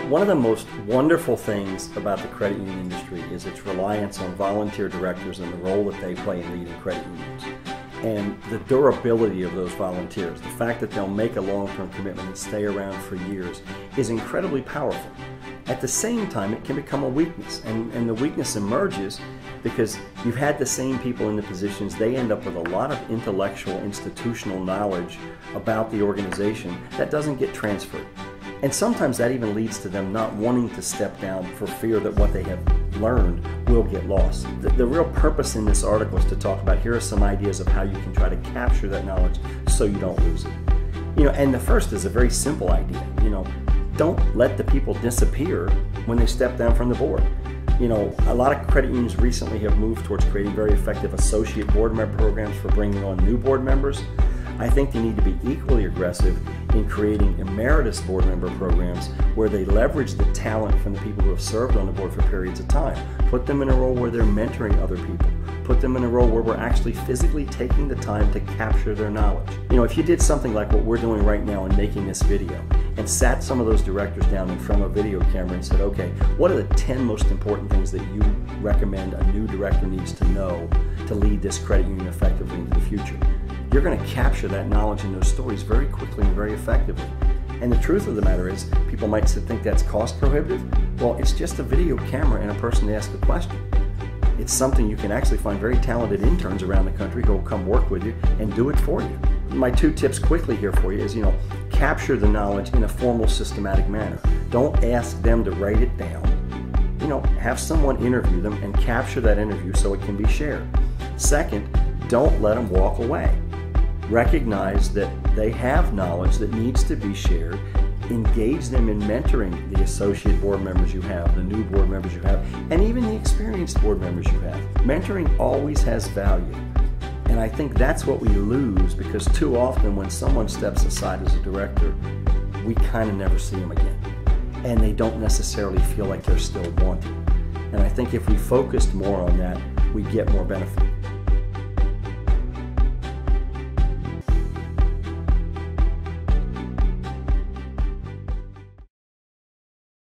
One of the most wonderful things about the credit union industry is its reliance on volunteer directors and the role that they play in leading credit unions. And the durability of those volunteers, the fact that they'll make a long-term commitment and stay around for years, is incredibly powerful. At the same time, it can become a weakness, and the weakness emerges because you've had the same people in the positions. They end up with a lot of intellectual, institutional knowledge about the organization that doesn't get transferred. And sometimes that even leads to them not wanting to step down for fear that what they have learned will get lost. The real purpose in this article is to talk about, here are some ideas of how you can try to capture that knowledge so you don't lose it. And the first is a very simple idea. Don't let the people disappear when they step down from the board. A lot of credit unions recently have moved towards creating very effective associate board member programs for bringing on new board members. I think they need to be equally aggressive in creating emeritus board member programs where they leverage the talent from the people who have served on the board for periods of time. Put them in a role where they're mentoring other people. Put them in a role where we're actually physically taking the time to capture their knowledge. If you did something like what we're doing right now in making this video and sat some of those directors down in front of a video camera and said, okay, what are the 10 most important things that you recommend a new director needs to know to lead this credit union effectively into the future? You're going to capture that knowledge and those stories very quickly and very effectively. And the truth of the matter is, people might think that's cost prohibitive. Well, it's just a video camera and a person to ask a question. It's something you can actually find very talented interns around the country who will come work with you and do it for you. My 2 tips quickly here for you is, capture the knowledge in a formal, systematic manner. Don't ask them to write it down. Have someone interview them and capture that interview so it can be shared. Second, don't let them walk away. Recognize that they have knowledge that needs to be shared. Engage them in mentoring the associate board members you have, the new board members you have, and even the experienced board members you have. Mentoring always has value. And I think that's what we lose, because too often when someone steps aside as a director, we kind of never see them again. And they don't necessarily feel like they're still wanted. And I think if we focused more on that, we get more benefit.